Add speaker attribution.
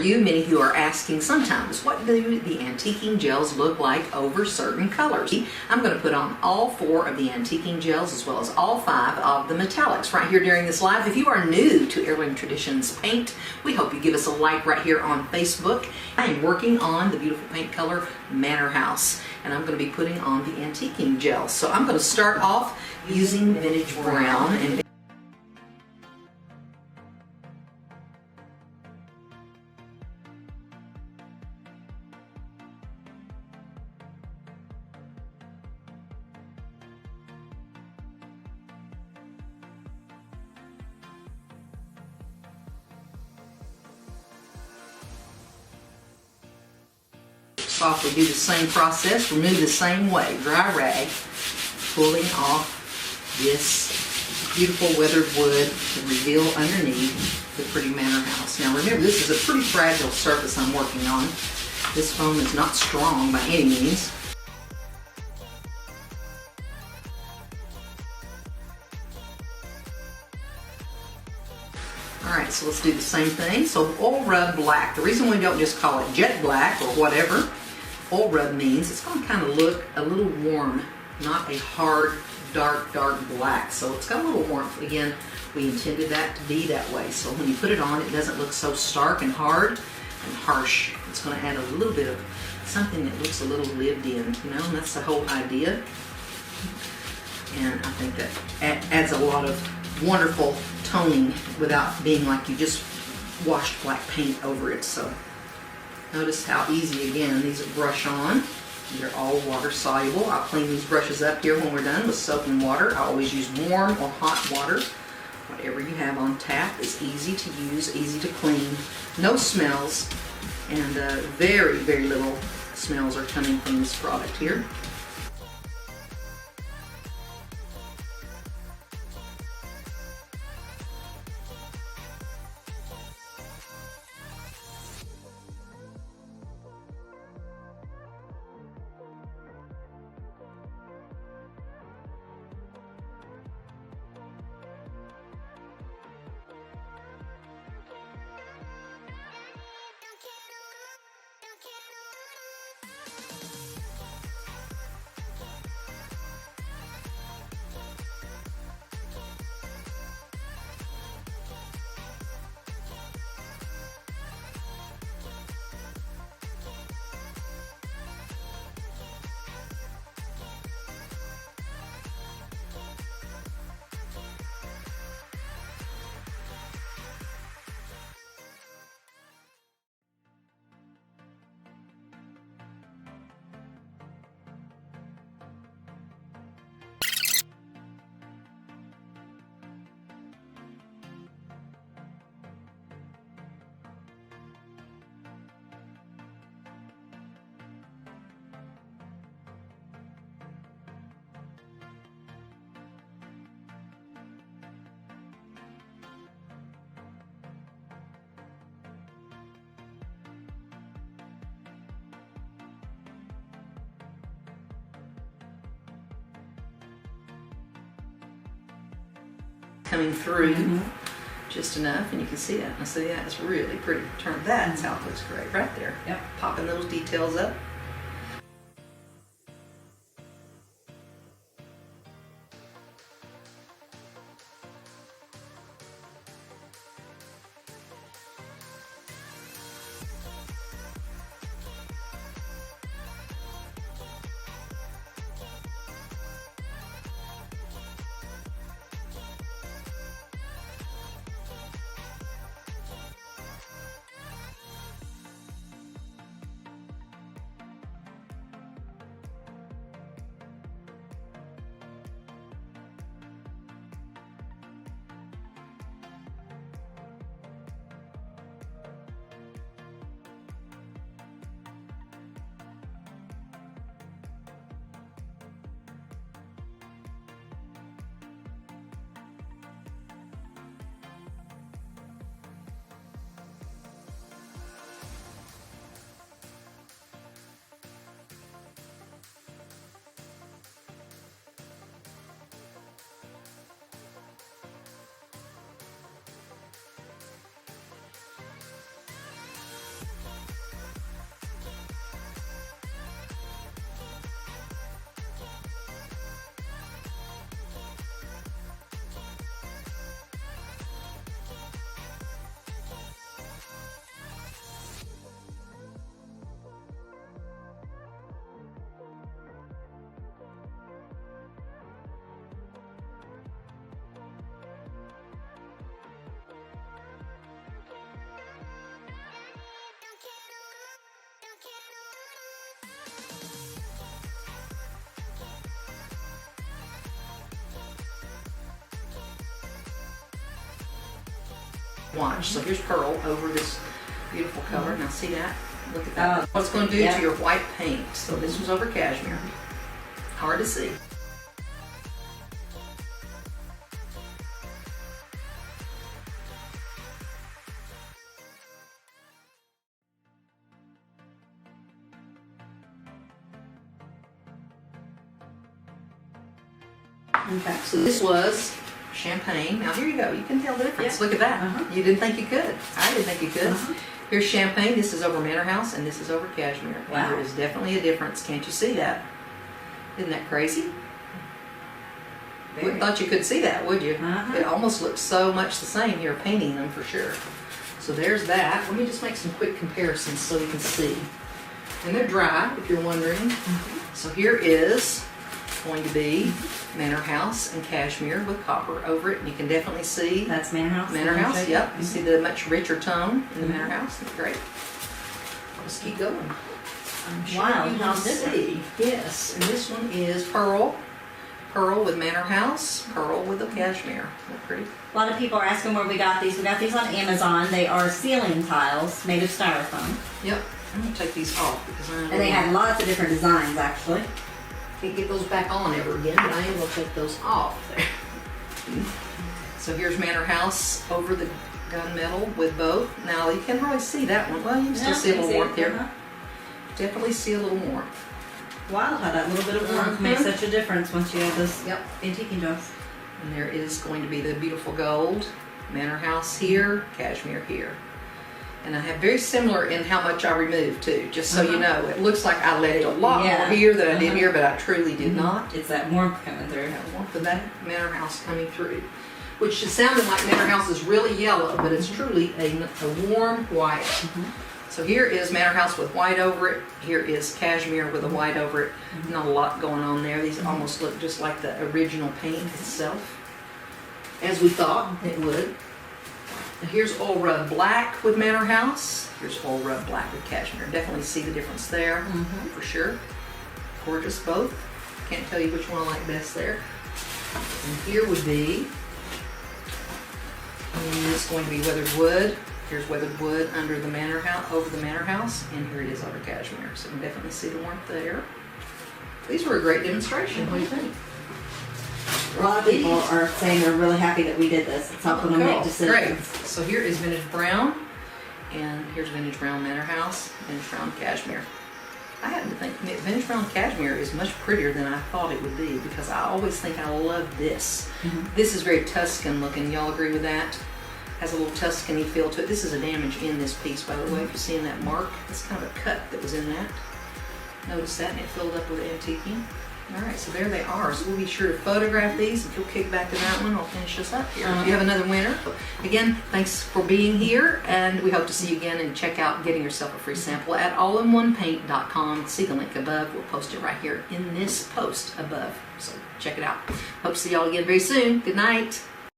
Speaker 1: Many of you are asking sometimes, what do the antiquing gels look like over certain colors? I'm going to put on all 4 of the antiquing gels as well as all 5 of the metallics right here during this live. If you are new to Heirloom Traditions Paint, we hope you give us a like right here on Facebook. I am working on the beautiful paint color Manor House, and I'm going to be putting on the antiquing gels. So I'm going to start off using vintage brown and softly do the same process, remove the same way, dry rag, pulling off this beautiful weathered wood to reveal underneath the pretty manor house. Now remember, this is a pretty fragile surface I'm working on. This foam is not strong by any means. Alright, so let's do the same thing. So oil rub black. The reason we don't just call it jet black or whatever, oil rub means it's going to kind of look a little warm, not a hard, dark black. So it's got a little warmth. Again, we intended that to be that way. So when you put it on, it doesn't look so stark and hard and harsh. It's going to add a little bit of something that looks a little lived in, you know, and that's the whole idea. And I think that adds a lot of wonderful toning without being like you just washed black paint over it. So notice how easy, again, these brush on. They're all water soluble. I'll clean these brushes up here when we're done with soap and water. I always use warm or hot water. Whatever you have on tap is easy to use, easy to clean, no smells, and very, very little smells are coming from this product here. Coming through just enough, and you can see that. I see that. It's really pretty. Turn that's how it looks great right there. Yep. Popping little details up. Watch. So here's pearl over this beautiful color. Now see that? Look at that. What it's going to do to your white paint. So this was over cashmere. Hard to see.
Speaker 2: Okay.
Speaker 1: So this was champagne. Now here you go. You can tell the difference.
Speaker 2: Yeah.
Speaker 1: Look at that. You didn't think you could. I didn't think you could. Here's champagne. This is over Manor House, and this is over cashmere.
Speaker 2: Wow.
Speaker 1: There is definitely a difference. Can't you see that? Isn't that crazy? Wouldn't thought you could see that, would you? It almost looks so much the same. You're painting them for sure. So there's that. Let me just make some quick comparisons so you can see. And they're dry, if you're wondering. So here is going to be Manor House and cashmere with copper over it, and you can definitely see
Speaker 2: That's Manor House.
Speaker 1: Manor House. Yep, you see the much richer tone in the Manor House. That's great. Let's keep going. I'm sure
Speaker 2: Wow,
Speaker 1: you
Speaker 2: how
Speaker 1: can see. Yes, and this one is pearl. Pearl with Manor House, pearl with the cashmere. Isn't that pretty?
Speaker 2: A lot of people are asking where we got these. We got these on Amazon. They are ceiling tiles made of styrofoam.
Speaker 1: Yep. I'm gonna take these off because I
Speaker 2: And they had lots of different designs, actually.
Speaker 1: can't get those back on ever again, but I am gonna take those off there. So here's Manor House over the gunmetal with both. Now you can really see that one. Well, you can still see a little warmth here. Definitely see a little warmth.
Speaker 2: Wow, how that little bit of warmth makes such a difference once you have those antiquing jobs.
Speaker 1: And there is going to be the beautiful gold. Manor House here, cashmere here. And I have very similar in how much I removed too, just so you know. It looks like I let it a lot more here than I did here, but I truly did not.
Speaker 2: It's that warmth coming through.
Speaker 1: That warmth of that Manor House coming through. Which is sounding like Manor House is really yellow, but it's truly a warm white. So here is Manor House with white over it. Here is cashmere with a white over it. Not a lot going on there. These almost look just like the original paint itself, as we thought it would. And here's oil rub black with Manor House. Here's oil rub black with cashmere. Definitely see the difference there, for sure. Gorgeous both. Can't tell you which one I like best there. And here would be, it's going to be weathered wood. Here's weathered wood under the Manor House, over the Manor House, and here it is over cashmere. So you can definitely see the warmth there. These were a great demonstration. What do you think?
Speaker 2: A lot of people are saying they're really happy that we did this. It's helping them make decisions.
Speaker 1: Great. So here is vintage brown, and here's vintage brown Manor House, vintage brown cashmere. I happen to think vintage brown cashmere is much prettier than I thought it would be, because I always think I love this. This is very Tuscan looking. Y'all agree with that? Has a little Tuscany feel to it. This is a damage in this piece, by the way. If you're seeing that mark, it's kind of a cut that was in that. Notice that, and it filled up with antiquing. All right, so there they are. So we'll be sure to photograph these. If you'll kick back to that one, I'll finish this up here. You have another winner. Again, thanks for being here, and we hope to see you again, and check out getting yourself a free sample at allinonepaint.com. See the link above. We'll post it right here in this post above. So check it out. Hope to see y'all again very soon. Good night.